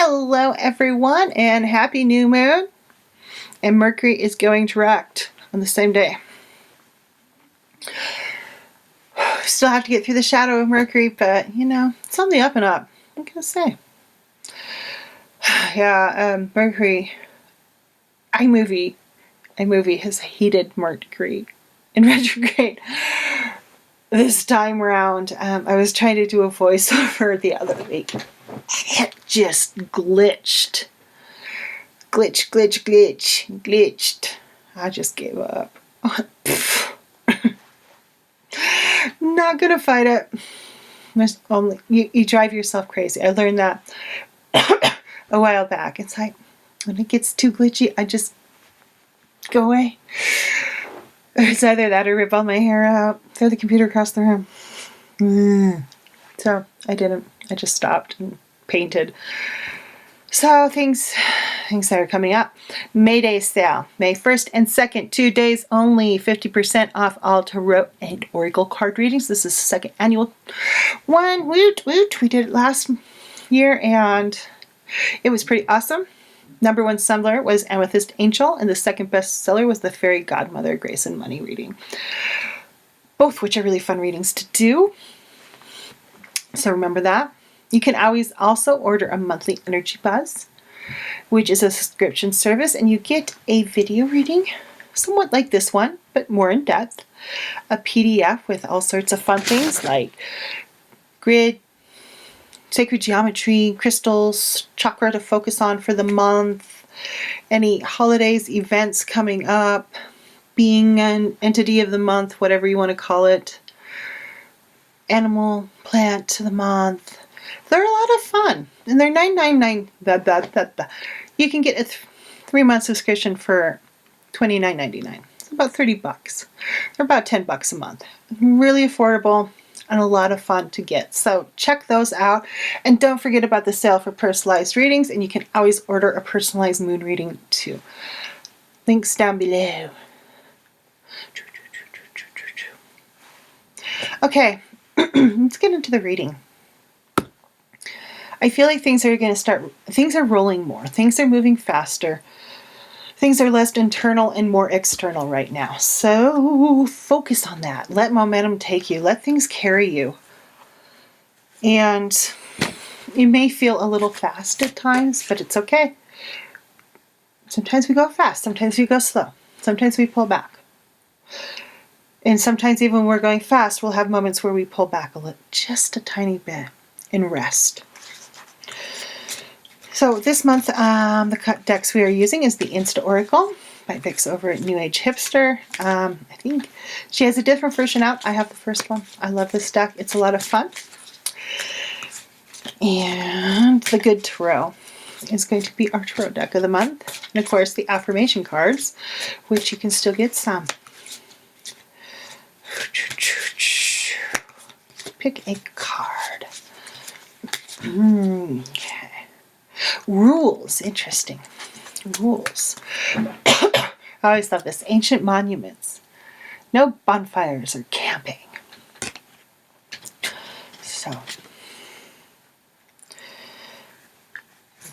Hello everyone and happy new moon. And Mercury is going direct on the same day. Still have to get through the shadow of Mercury, but you know, it's on the up and up. What can I say? Yeah, Mercury, iMovie has hated Mercury in retrograde. This time around, I was trying to do a voiceover the other week. It just glitched. Glitched. I just gave up. Not gonna fight it. There's only you drive yourself crazy. I learned that a while back. It's like when it gets too glitchy, I just go away. It's either that or rip all my hair out, throw the computer across the room. So I didn't. I just stopped and painted. So things that are coming up. May Day sale, May 1st and 2nd, 2 days only, 50% off all tarot and oracle card readings. This is the second annual one. Woot woot. We did it last year and it was pretty awesome. Number one seller was Amethyst Angel, and the second best seller was the Fairy Godmother Grace and Money reading. Both which are really fun readings to do. So remember that. You can always also order a monthly Energy Buzz, which is a subscription service, and you get a video reading, somewhat like this one, but more in depth. A PDF with all sorts of fun things like grid, sacred geometry, crystals, chakra to focus on for the month, any holidays, events coming up, being an entity of the month, whatever you want to call it, animal, plant of the month. They're a lot of fun, and they're $9.99. You can get a 3-month subscription for $29.99. It's about $30. They're about $10 a month. Really affordable and a lot of fun to get. So check those out, and don't forget about the sale for personalized readings. And you can always order a personalized moon reading too. Links down below. Okay, let's get into the reading. I feel like things are rolling more. Things are moving faster. Things are less internal and more external right now. So focus on that. Let momentum take you. Let things carry you. And you may feel a little fast at times, but it's okay. Sometimes we go fast. Sometimes we go slow. Sometimes we pull back. And sometimes even when we're going fast, we'll have moments where we pull back just a tiny bit and rest. So this month, the decks we are using is the Insta Oracle by Vix over at New Age Hipster. I think she has a different version out. I have the first one. I love this deck. It's a lot of fun. And the Good Tarot is going to be our tarot deck of the month. And of course, the affirmation cards, which you can still get some. Pick a card. Okay. Rules. Interesting. Rules. I always love this. Ancient monuments. No bonfires or camping. So,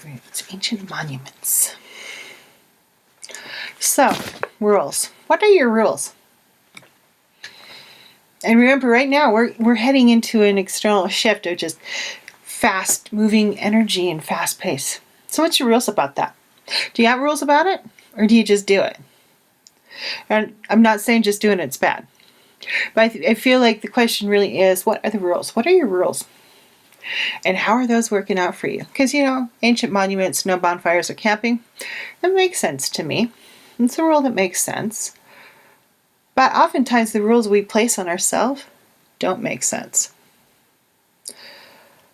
it's ancient monuments. So, rules. What are your rules? And remember, right now we're heading into an external shift of just fast moving energy and fast pace. So what's your rules about that? Do you have rules about it, or do you just do it? And I'm not saying just doing it's bad, but I feel like the question really is, what are the rules? What are your rules? And how are those working out for you? Because, you know, ancient monuments, no bonfires or camping, that makes sense to me. It's a rule that makes sense. But oftentimes the rules we place on ourselves don't make sense.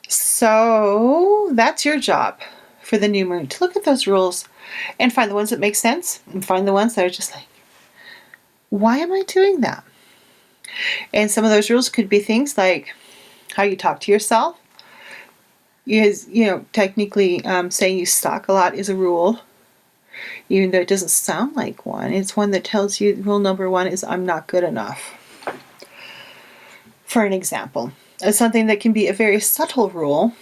So that's your job for the new moon, to look at those rules and find the ones that make sense and find the ones that are just like, why am I doing that? And some of those rules could be things like how you talk to yourself. Is, you know, technically saying you suck a lot is a rule, even though it doesn't sound like one. It's one that tells you rule number one is I'm not good enough. For an example, something that can be a very subtle rule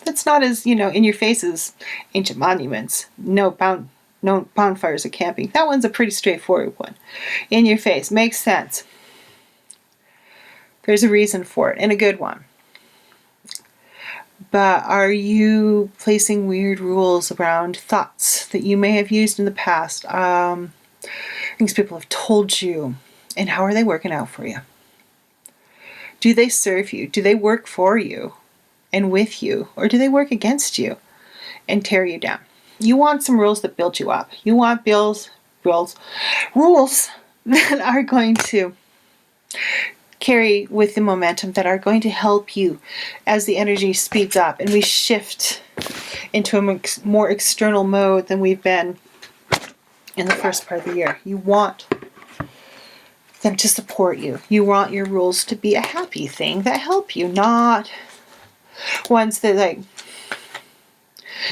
that's not as, in your face as ancient monuments. No bonfires or camping. That one's a pretty straightforward one. In your face. Makes sense. There's a reason for it, and a good one. But are you placing weird rules around thoughts that you may have used in the past? Things people have told you, and how are they working out for you? Do they serve you? Do they work for you and with you? Or do they work against you and tear you down? You want some rules that build you up. You want rules that are going to carry with the momentum, that are going to help you as the energy speeds up and we shift into a more external mode than we've been in the first part of the year. You want them to support you. You want your rules to be a happy thing that help you, not ones that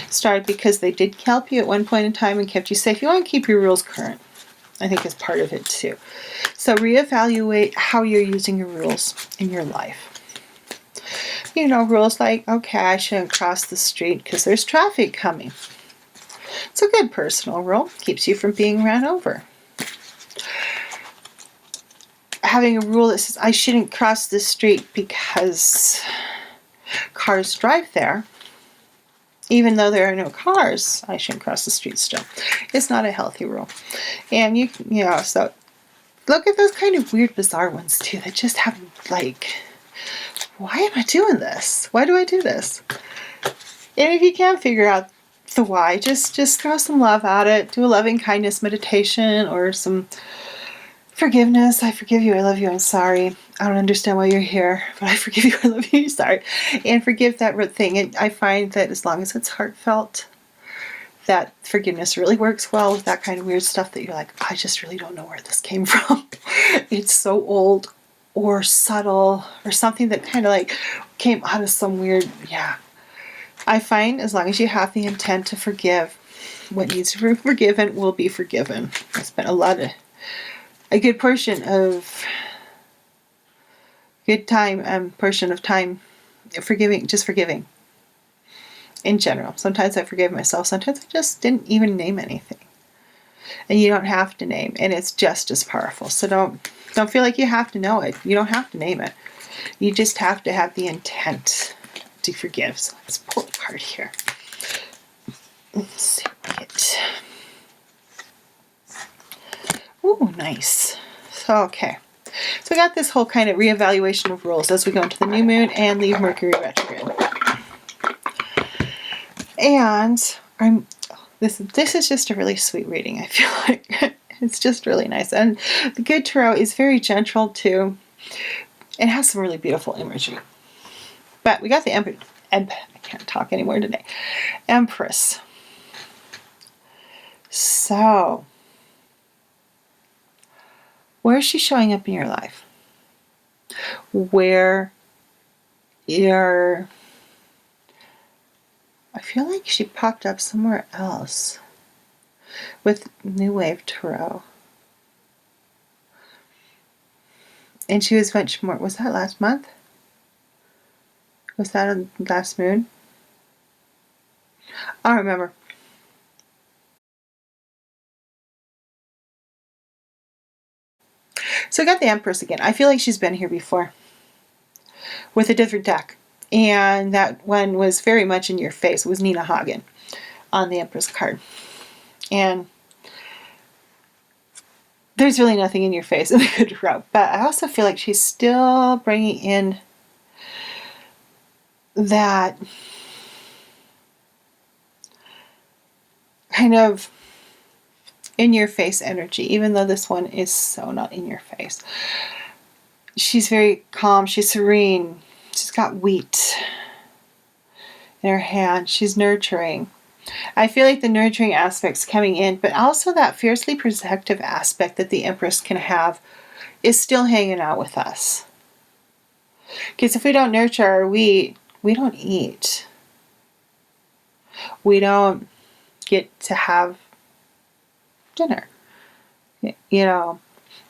started because they did help you at one point in time and kept you safe. You want to keep your rules current. I think is part of it too. So reevaluate how you're using your rules in your life. Rules like, okay, I shouldn't cross the street because there's traffic coming. It's a good personal rule. Keeps you from being ran over. Having a rule that says I shouldn't cross the street because cars drive there. Even though there are no cars, I shouldn't cross the street still. It's not a healthy rule. And so look at those kind of weird, bizarre ones too that just have why am I doing this? Why do I do this? And if you can't figure out the why, just throw some love at it. Do a loving kindness meditation or some forgiveness. I forgive you. I love you. I'm sorry. I don't understand why you're here, but I forgive you. I love you. Sorry. And forgive that thing. And I find that as long as it's heartfelt, that forgiveness really works well with that kind of weird stuff that you're like, I just really don't know where this came from. It's so old or subtle or something that kind of came out of some weird, I find as long as you have the intent to forgive, what needs to be forgiven will be forgiven. I spent a good portion of time forgiving in general. Sometimes I forgive myself. Sometimes I just didn't even name anything. And you don't have to name, and it's just as powerful. So don't feel like you have to know it. You don't have to name it. You just have to have the intent to forgive. So let's pull a card here. Let's see it. Ooh, nice. So, okay. So we got this whole kind of reevaluation of rules as we go into the new moon and leave Mercury retrograde. And this is just a really sweet reading, I feel like. It's just really nice. And the Good Tarot is very gentle too. It has some really beautiful imagery. But we got the I can't talk anymore today. Empress. So, where is she showing up in your life? I feel like she popped up somewhere else with New Wave Tarot. And she was much more, was that last month? Was that on last moon? I don't remember. So I got the Empress again. I feel like she's been here before with a different deck. And that one was very much in your face. It was Nina Hagen on the Empress card. And there's really nothing in your face in the Good Tarot. But I also feel like she's still bringing in that kind of in your face energy, even though this one is so not in your face. She's very calm. She's serene. She's got wheat in her hand. She's nurturing. I feel like the nurturing aspect's coming in, but also that fiercely protective aspect that the Empress can have is still hanging out with us. Because if we don't nurture our wheat, we don't eat. We don't get to have dinner. You know,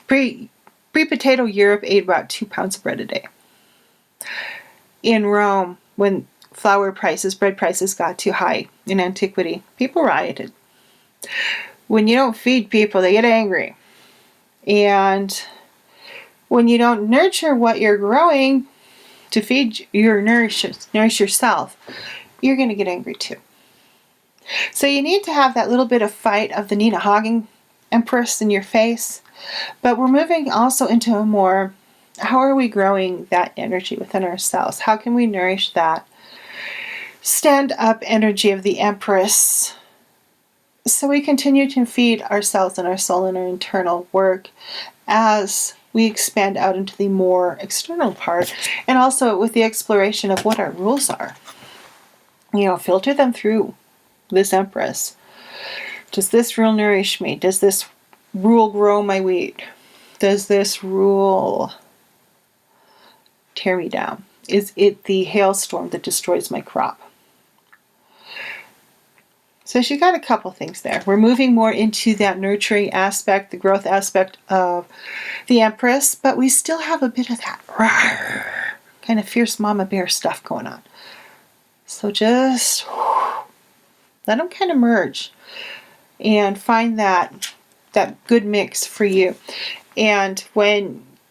pre-potato Europe ate about 2 pounds of bread a day. In Rome, when flour prices, bread prices got too high in antiquity, people rioted. When you don't feed people, they get angry. And when you don't nurture what you're growing to feed nourish yourself, you're going to get angry too. So you need to have that little bit of fight of the Nina Hagen Empress in your face. But we're moving also into a more, how are we growing that energy within ourselves? How can we nourish that stand up energy of the Empress so we continue to feed ourselves and our soul and our internal work as we expand out into the more external part, and also with the exploration of what our rules are. Filter them through this Empress. Does this rule nourish me? Does this rule grow my wheat? Does this rule tear me down? Is it the hailstorm that destroys my crop? So she's got a couple things there. We're moving more into that nurturing aspect, the growth aspect of the Empress, but we still have a bit of that kind of fierce mama bear stuff going on. So just let them kind of merge and find that good mix for you. And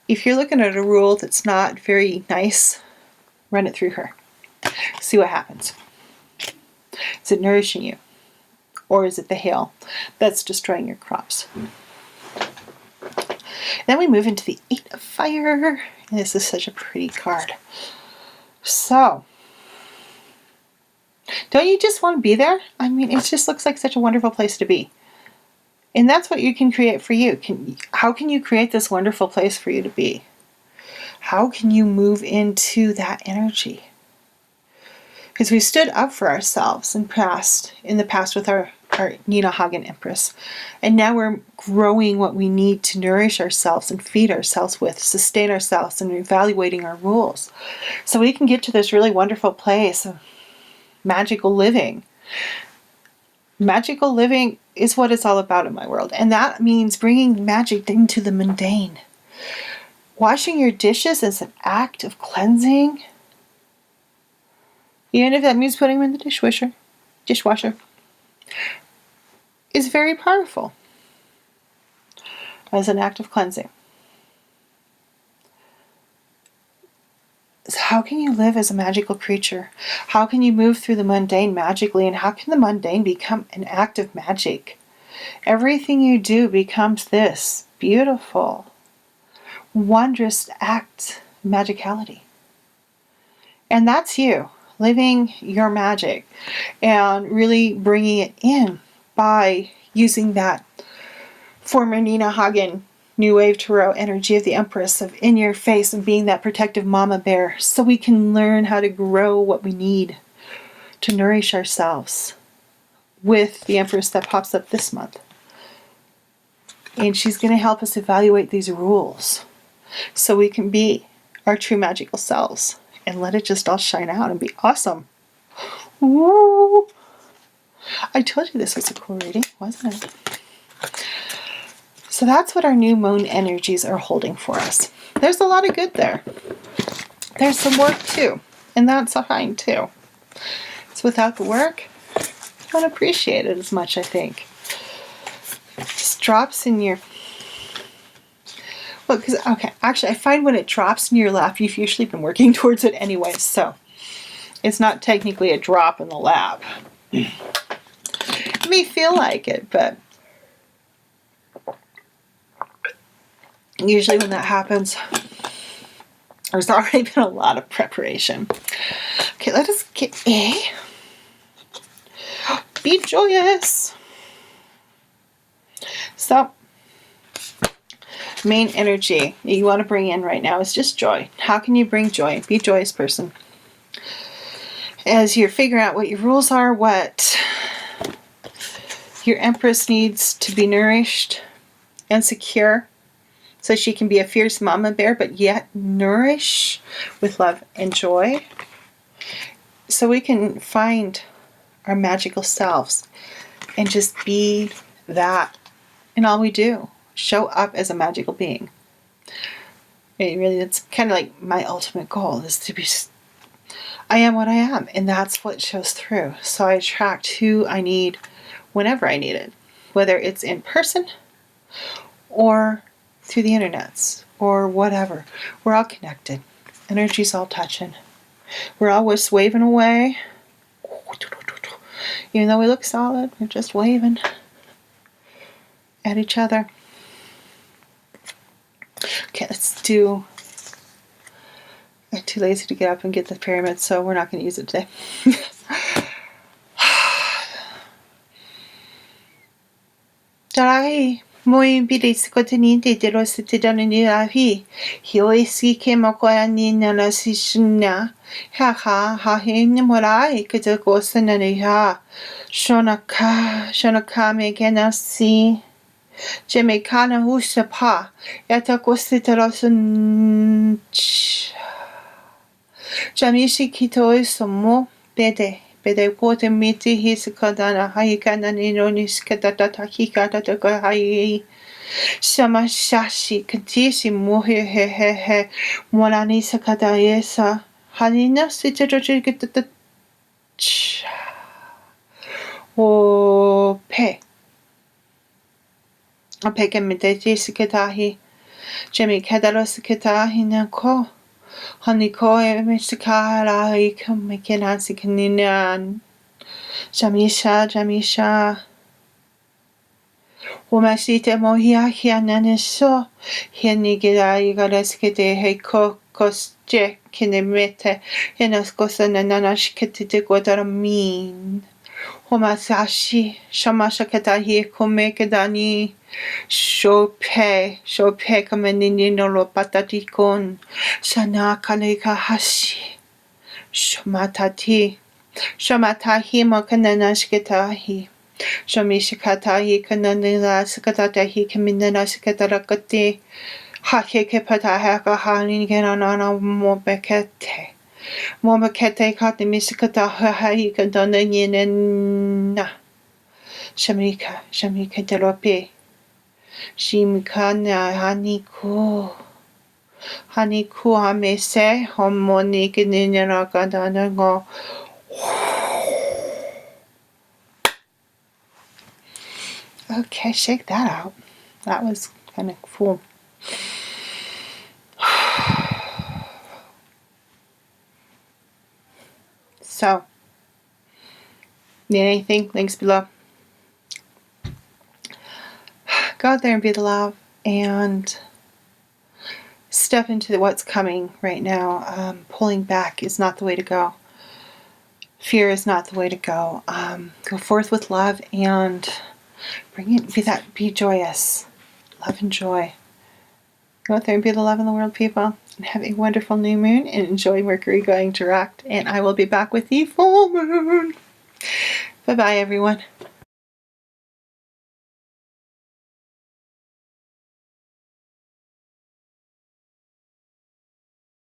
if you're looking at a rule that's not very nice, run it through her. See what happens. Is it nourishing you? Or is it the hail that's destroying your crops? Then we move into the Eight of Fire. And this is such a pretty card. So, don't you just want to be there? I mean, it just looks like such a wonderful place to be. And that's what you can create for you. How can you create this wonderful place for you to be? How can you move into that energy? Because we stood up for ourselves in the past with our Nina Hagen Empress. And now we're growing what we need to nourish ourselves and feed ourselves with, sustain ourselves, and evaluating our rules. So we can get to this really wonderful place of magical living. Magical living is what it's all about in my world. And that means bringing magic into the mundane. Washing your dishes is an act of cleansing. Even if that means putting them in the dishwasher, is very powerful as an act of cleansing. So how can you live as a magical creature? How can you move through the mundane magically? And how can the mundane become an act of magic? Everything you do becomes this beautiful, wondrous act of magicality. And that's you. Living your magic and really bringing it in by using that former Nina Hagen New Wave Tarot energy of the Empress of in your face and being that protective mama bear, so we can learn how to grow what we need to nourish ourselves with the Empress that pops up this month. And she's going to help us evaluate these rules so we can be our true magical selves. And let it just all shine out and be awesome. Woo! I told you this was a cool reading, wasn't it? So that's what our new moon energies are holding for us. There's a lot of good there. There's some work too. And that's fine too. So without the work, you don't appreciate it as much, I think. It just drops in your... Well, actually, I find when it drops in your lap, you've usually been working towards it anyway, so it's not technically a drop in the lap. It may feel like it, but usually when that happens, there's already been a lot of preparation. Okay, let us get a... Be joyous. So... main energy that you want to bring in right now is just joy. How can you bring joy? Be a joyous person. As you're figuring out what your rules are, what your Empress needs to be nourished and secure so she can be a fierce mama bear, but yet nourish with love and joy. So we can find our magical selves and just be that in all we do. Show up as a magical being. That's kind of like my ultimate goal, is to be... I am what I am, and that's what shows through. So I attract who I need whenever I need it, whether it's in person or through the internets or whatever. We're all connected. Energy's all touching. We're always waving away. Even though we look solid, we're just waving at each other. Okay, let's do... I'm too lazy to get up and get the pyramid, so we're not going to use it today. Tarai, moi bilis kotininte de los tidanini ahi. Hioisi kemokoani nana sishna. Ha hin morai kitagosanani ha. Shonaka me genasi. Jemekana husapa. Yata kositarosun. Jamishi kitoi somo bede kote miti hisikadana haikana ninonis kadata hikata hai sama shashi kantishi muhi he molani sakata yesa hanina sitarochikata o pe a peke mite sikatahi Jemi kadarosikatahi na ko Haniko Mishikara Ikamikasi Kaninan Jamisha Umashite Mohiakia Naniso Henigida Igareskete Heiko Kosje Kinemete Henaskosana Nanashkete Guadaramin Homasashi Shamashakatahi Komekadani Shope Kamenino Patatikon Sana Kaleka Hashi Shomatati Shamatahi Mokananashkatahi Shamishakatahi Kananila Sakatahi Kaminanaskatarakati Hake Patahaka Halin Ganana Mobekete Momakete Katimisakata Haikadana Shamika Delope Shimkana Haniku Amese Homonik Ninaragadanago. Okay, shake that out. That was kind of cool. So, need anything? Links below. Go out there and be the love and step into what's coming right now. Pulling back is not the way to go. Fear is not the way to go. Go forth with love and bring it. Be joyous. Love and joy. Go out there and be the love in the world, people. And have a wonderful new moon and enjoy Mercury going direct. And I will be back with the full moon. Bye-bye, everyone.